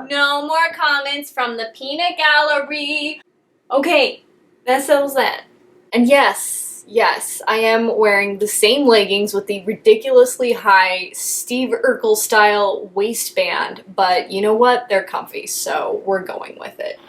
No more comments from the peanut gallery. Okay, that settles that. And yes, I am wearing the same leggings with the ridiculously high Steve Urkel style waistband, but you know what? They're comfy, so we're going with it.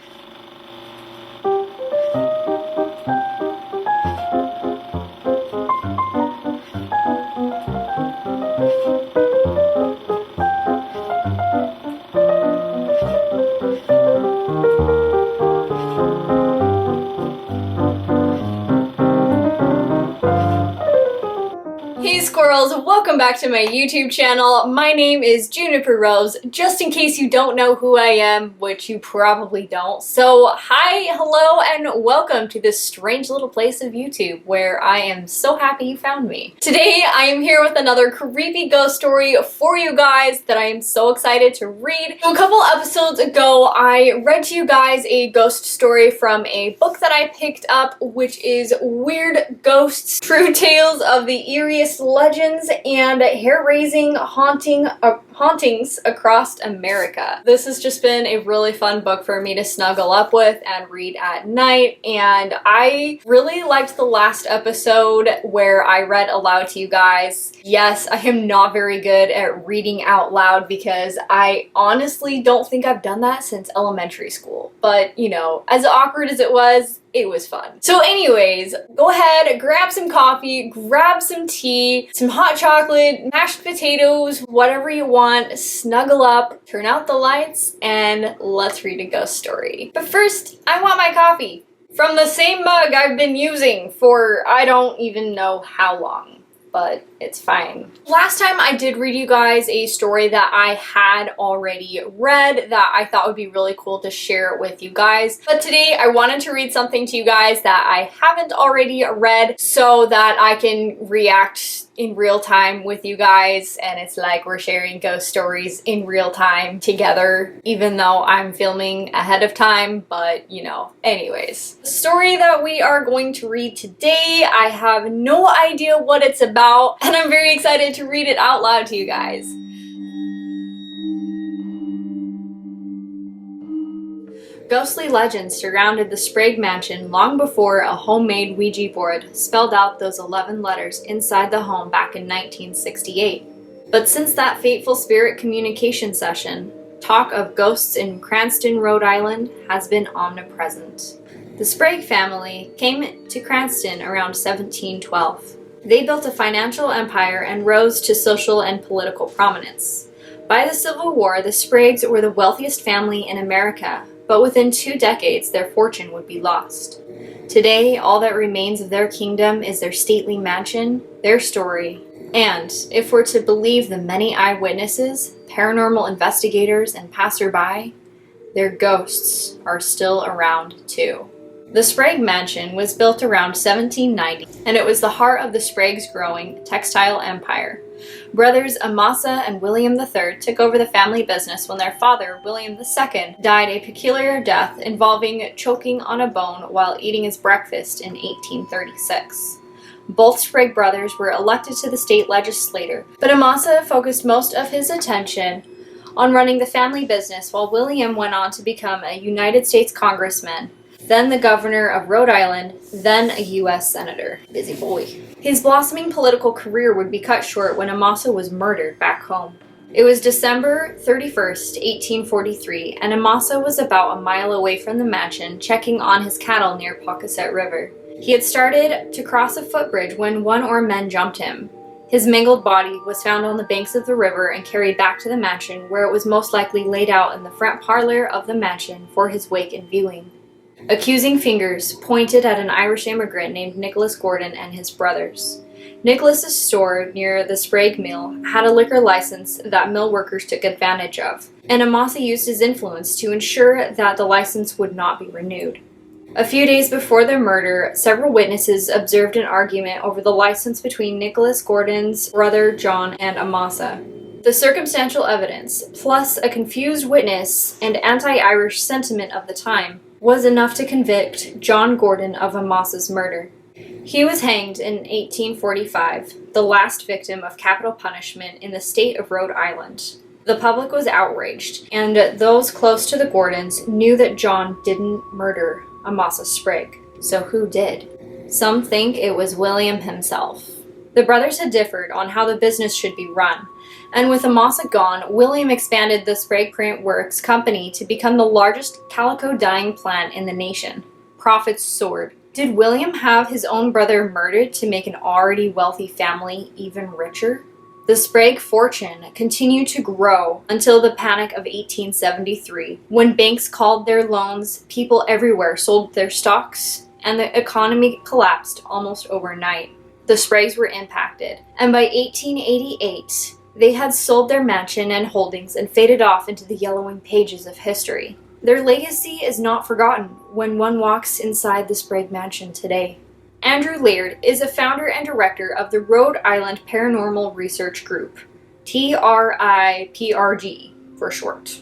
Hey squirrels, welcome back to my YouTube channel. My name is Juniper Rose, just in case you don't know who I am, which you probably don't. So hi, hello, and welcome to this strange little place of YouTube where I am so happy you found me. Today I am here with another creepy ghost story for you guys that I am so excited to read. So a couple episodes ago I read to you guys a ghost story from a book that I picked up, which is Weird Ghosts, True Tales of the Eeriest Legends and Hair-Raising Hauntings Across America. This has just been a really fun book for me to snuggle up with and read at night, and I really liked the last episode where I read aloud to you guys. Yes, I am not very good at reading out loud because I honestly don't think I've done that since elementary school, but you know, as awkward as it was fun. So anyways, go ahead, grab some coffee, grab some tea, some hot chocolate, mashed potatoes, whatever you want, snuggle up, turn out the lights, and let's read a ghost story. But first, I want my coffee from the same mug I've been using for I don't even know how long. But it's fine. Last time I did read you guys a story that I had already read that I thought would be really cool to share with you guys. But today I wanted to read something to you guys that I haven't already read so that I can react in real time with you guys, and it's like we're sharing ghost stories in real time together, even though I'm filming ahead of time, but you know. Anyways, the story that we are going to read today, I have no idea what it's about, and I'm very excited to read it out loud to you guys. Ghostly legends surrounded the Sprague Mansion long before a homemade Ouija board spelled out those 11 letters inside the home back in 1968. But since that fateful spirit communication session, talk of ghosts in Cranston, Rhode Island has been omnipresent. The Sprague family came to Cranston around 1712. They built a financial empire and rose to social and political prominence. By the Civil War, the Spragues were the wealthiest family in America, but within 2 decades their fortune would be lost. Today, all that remains of their kingdom is their stately mansion, their story, and, if we're to believe the many eyewitnesses, paranormal investigators, and passerby, their ghosts are still around too. The Sprague Mansion was built around 1790, and it was the heart of the Spragues' growing textile empire. Brothers Amasa and William III took over the family business when their father, William II, died a peculiar death involving choking on a bone while eating his breakfast in 1836. Both Sprague brothers were elected to the state legislature, but Amasa focused most of his attention on running the family business while William went on to become a United States congressman, then the governor of Rhode Island, then a U.S. senator. Busy boy. His blossoming political career would be cut short when Amasa was murdered back home. It was December 31st, 1843, and Amasa was about a mile away from the mansion checking on his cattle near Pawcasset River. He had started to cross a footbridge when one or men jumped him. His mangled body was found on the banks of the river and carried back to the mansion, where it was most likely laid out in the front parlor of the mansion for his wake and viewing. Accusing fingers pointed at an Irish immigrant named Nicholas Gordon and his brothers. Nicholas's store near the Sprague Mill had a liquor license that mill workers took advantage of, and Amasa used his influence to ensure that the license would not be renewed. A few days before the murder, several witnesses observed an argument over the license between Nicholas Gordon's brother John and Amasa. The circumstantial evidence, plus a confused witness and anti-Irish sentiment of the time, was enough to convict John Gordon of Amasas murder. He was hanged in 1845, the last victim of capital punishment in the state of Rhode Island. The public was outraged, and those close to the Gordons knew that John didn't murder Amasa Sprague. So who did? Some think it was William himself. The brothers had differed on how the business should be run, and with Amasa gone, William expanded the Sprague Print Works company to become the largest calico dyeing plant in the nation. Profits soared. Did William have his own brother murdered to make an already wealthy family even richer? The Sprague fortune continued to grow until the Panic of 1873, when banks called their loans, people everywhere sold their stocks, and the economy collapsed almost overnight. The Spragues were impacted, and by 1888, they had sold their mansion and holdings and faded off into the yellowing pages of history. Their legacy is not forgotten when one walks inside the Sprague Mansion today. Andrew Laird is a founder and director of the Rhode Island Paranormal Research Group, TRIPRG for short.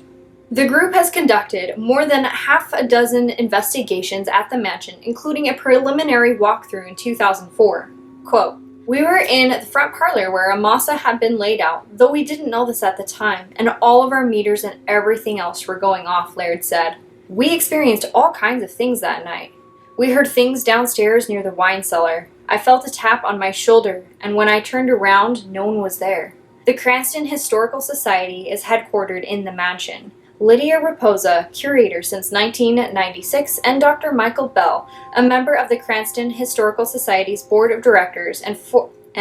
The group has conducted more than half a dozen investigations at the mansion, including a preliminary walkthrough in 2004. Quote, "We were in the front parlor where Amasa had been laid out, though we didn't know this at the time, and all of our meters and everything else were going off," Laird said. "We experienced all kinds of things that night. We heard things downstairs near the wine cellar. I felt a tap on my shoulder, and when I turned around, no one was there." The Cranston Historical Society is headquartered in the mansion. Lydia Raposa, curator since 1996, and Dr. Michael Bell, a member of the Cranston Historical Society's board of directors and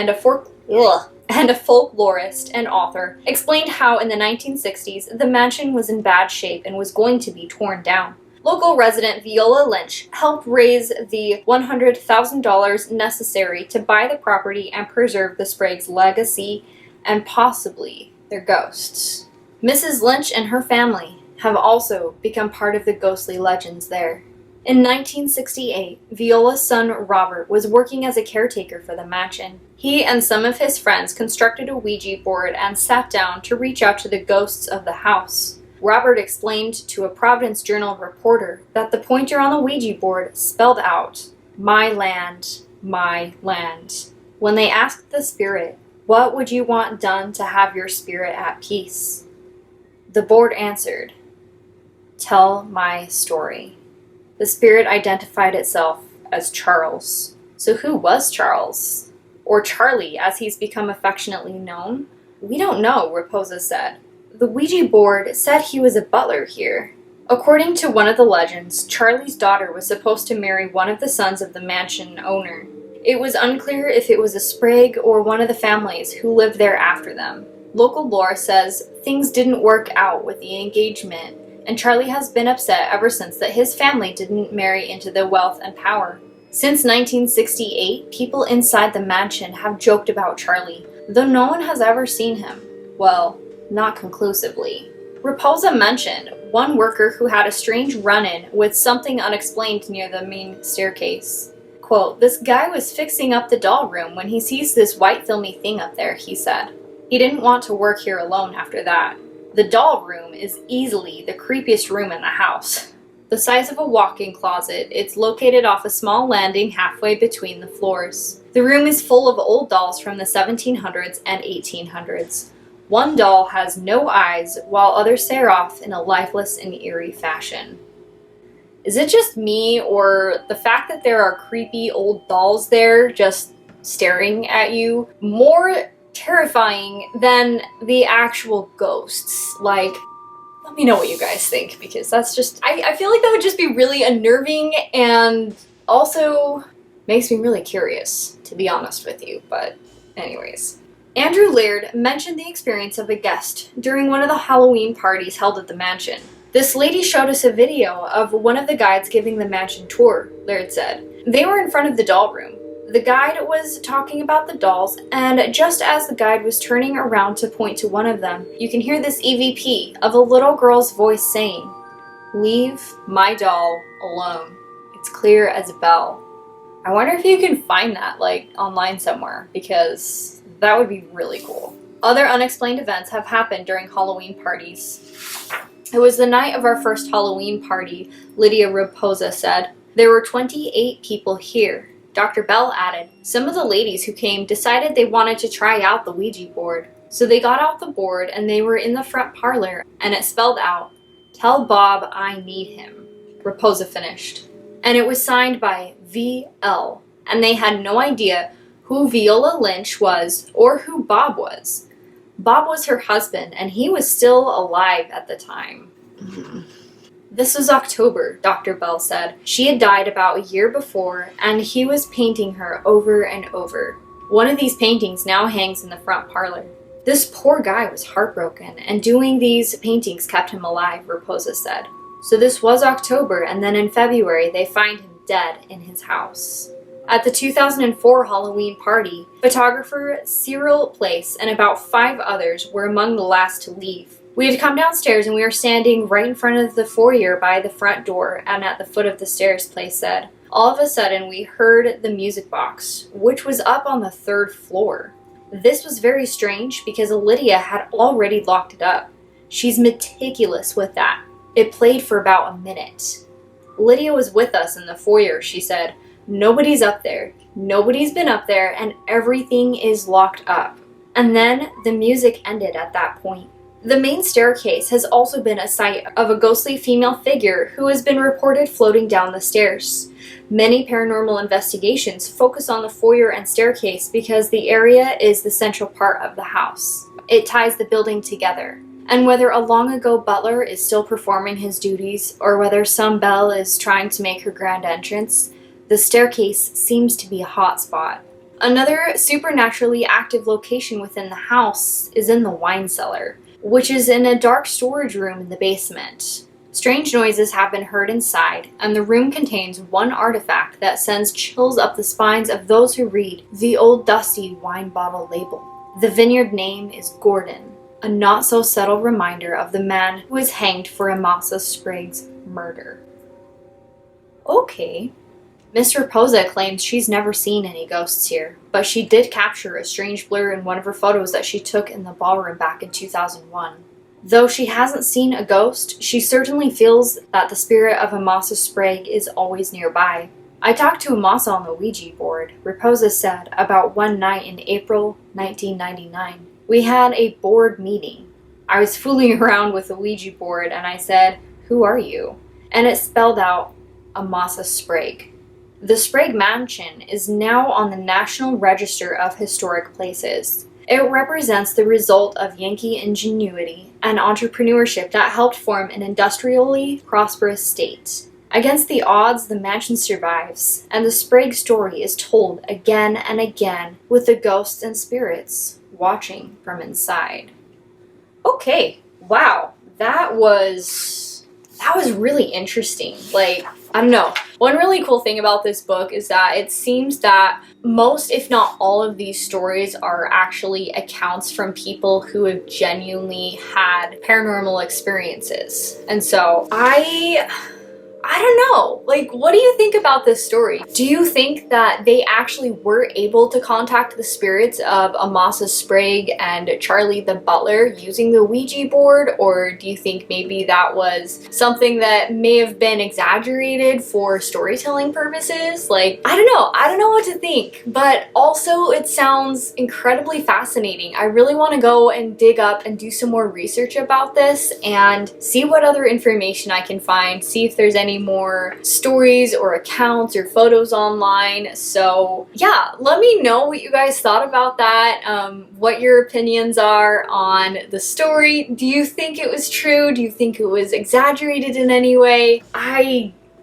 a folklorist and author, explained how in the 1960s the mansion was in bad shape and was going to be torn down. Local resident Viola Lynch helped raise the $100,000 necessary to buy the property and preserve the Spragues' legacy and possibly their ghosts. Mrs. Lynch and her family have also become part of the ghostly legends there. In 1968, Viola's son Robert was working as a caretaker for the mansion. He and some of his friends constructed a Ouija board and sat down to reach out to the ghosts of the house. Robert explained to a Providence Journal reporter that the pointer on the Ouija board spelled out, "My land, my land." When they asked the spirit, "What would you want done to have your spirit at peace?" the board answered, "Tell my story." The spirit identified itself as Charles. So who was Charles? Or Charlie, as he's become affectionately known? "We don't know," Raposa said. "The Ouija board said he was a butler here." According to one of the legends, Charlie's daughter was supposed to marry one of the sons of the mansion owner. It was unclear if it was a Sprague or one of the families who lived there after them. Local lore says things didn't work out with the engagement, and Charlie has been upset ever since that his family didn't marry into the wealth and power. Since 1968, people inside the mansion have joked about Charlie, though no one has ever seen him. Well, not conclusively. Raposa mentioned one worker who had a strange run-in with something unexplained near the main staircase. Quote, "This guy was fixing up the doll room when he sees this white filmy thing up there," he said. He didn't want to work here alone after that. The doll room is easily the creepiest room in the house. The size of a walk-in closet, it's located off a small landing halfway between the floors. The room is full of old dolls from the 1700s and 1800s. One doll has no eyes, while others stare off in a lifeless and eerie fashion. Is it just me, or the fact that there are creepy old dolls there just staring at you more terrifying than the actual ghosts? Like, let me know what you guys think, because that's just, I feel like that would just be really unnerving and also makes me really curious, to be honest with you, but anyways. Andrew Laird mentioned the experience of a guest during one of the Halloween parties held at the mansion. "This lady showed us a video of one of the guides giving the mansion tour," Laird said. "They were in front of the doll room. The guide was talking about the dolls, and just as the guide was turning around to point to one of them, you can hear this EVP of a little girl's voice saying, 'Leave my doll alone.' It's clear as a bell." I wonder if you can find that, like, online somewhere, because that would be really cool. Other unexplained events have happened during Halloween parties. "It was the night of our first Halloween party," Lydia Raposa said. "There were 28 people here. Dr. Bell added, "Some of the ladies who came decided they wanted to try out the Ouija board. So they got out the board and they were in the front parlor and it spelled out, 'Tell Bob I need him,'" Raposa finished. And it was signed by V.L. and they had no idea who Viola Lynch was or who Bob was. Bob was her husband and he was still alive at the time. "This was October," Dr. Bell said. "She had died about a year before and he was painting her over and over. One of these paintings now hangs in the front parlor. This poor guy was heartbroken, and doing these paintings kept him alive," Raposa said. So this was October, and then in February they find him dead in his house. At the 2004 Halloween party, photographer Cyril Place and about 5 others were among the last to leave. "We had come downstairs and we were standing right in front of the foyer by the front door and at the foot of the stairs," Place said. "All of a sudden we heard the music box, which was up on the 3rd floor. This was very strange because Lydia had already locked it up. She's meticulous with that. It played for about a minute. Lydia was with us in the foyer," she said. "Nobody's up there. Nobody's been up there and everything is locked up." And then the music ended at that point. The main staircase has also been a site of a ghostly female figure who has been reported floating down the stairs. Many paranormal investigations focus on the foyer and staircase because the area is the central part of the house. It ties the building together. And whether a long ago butler is still performing his duties or whether some belle is trying to make her grand entrance, the staircase seems to be a hot spot. Another supernaturally active location within the house is in the wine cellar, which is in a dark storage room in the basement. Strange noises have been heard inside, and the room contains one artifact that sends chills up the spines of those who read the old dusty wine bottle label. The vineyard name is Gordon, a not-so-subtle reminder of the man who was hanged for Amasa Sprague's murder. Okay. Miss Raposa claims she's never seen any ghosts here, but she did capture a strange blur in one of her photos that she took in the ballroom back in 2001. Though she hasn't seen a ghost, she certainly feels that the spirit of Amasa Sprague is always nearby. "I talked to Amasa on the Ouija board," Raposa said about one night in April 1999. "We had a board meeting. I was fooling around with the Ouija board and I said, 'Who are you?' And it spelled out Amasa Sprague." The Sprague Mansion is now on the National Register of Historic Places. It represents the result of Yankee ingenuity and entrepreneurship that helped form an industrially prosperous state. Against the odds, the mansion survives, and the Sprague story is told again and again with the ghosts and spirits watching from inside. Okay, wow, that was really interesting. I don't know. One really cool thing about this book is that it seems that most, if not all of these stories are actually accounts from people who have genuinely had paranormal experiences. And so I don't know. What do you think about this story? Do you think that they actually were able to contact the spirits of Amasa Sprague and Charlie the butler using the Ouija board? Or do you think maybe that was something that may have been exaggerated for storytelling purposes? I don't know. I don't know what to think. But also, it sounds incredibly fascinating. I really want to go and dig up and do some more research about this and see what other information I can find, see if there's any more stories or accounts or photos online. So yeah, let me know what you guys thought about that, what your opinions are on the story. Do you think it was true? Do you think it was exaggerated in any way?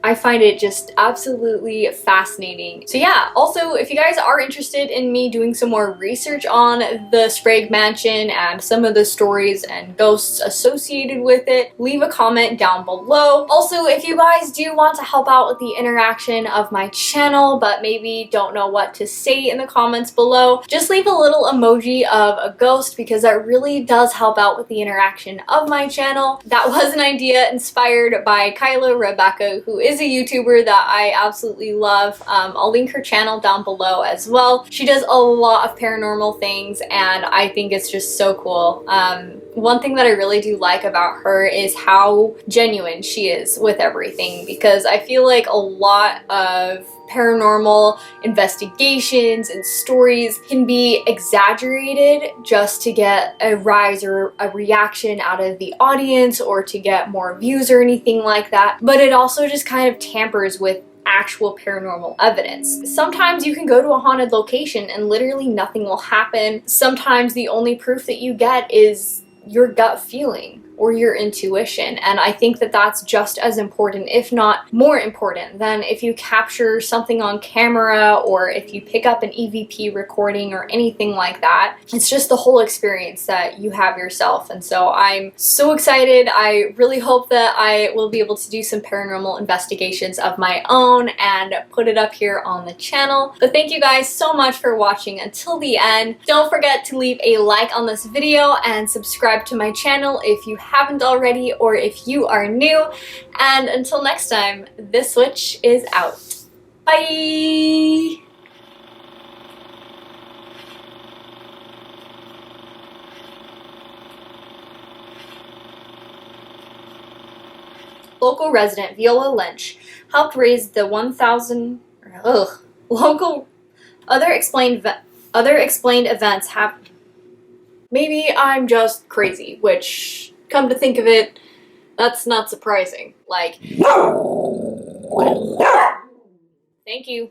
I find it just absolutely fascinating. So yeah, also if you guys are interested in me doing some more research on the Sprague Mansion and some of the stories and ghosts associated with it, leave a comment down below. Also, if you guys do want to help out with the interaction of my channel but maybe don't know what to say in the comments below, just leave a little emoji of a ghost because that really does help out with the interaction of my channel. That was an idea inspired by Kyla Rebecca, who is a YouTuber that I absolutely love. I'll link her channel down below as well. She does a lot of paranormal things and I think it's just so cool. One thing that I really do like about her is how genuine she is with everything, because I feel like a lot of paranormal investigations and stories can be exaggerated just to get a rise or a reaction out of the audience or to get more views or anything like that, but it also just kind of tampers with actual paranormal evidence. Sometimes you can go to a haunted location and literally nothing will happen. Sometimes the only proof that you get is your gut feeling or your intuition, and I think that that's just as important, if not more important, than if you capture something on camera or if you pick up an EVP recording or anything like that. It's just the whole experience that you have yourself, and so I'm so excited. I really hope that I will be able to do some paranormal investigations of my own and put it up here on the channel. But thank you guys so much for watching until the end. Don't forget to leave a like on this video and subscribe to my channel if you haven't already or if you are new. And until next time, this witch is out. Bye! Local resident Viola Lynch helped raise the 1,000 local other explained events have. Maybe I'm just crazy, which, come to think of it, that's not surprising. Like, thank you.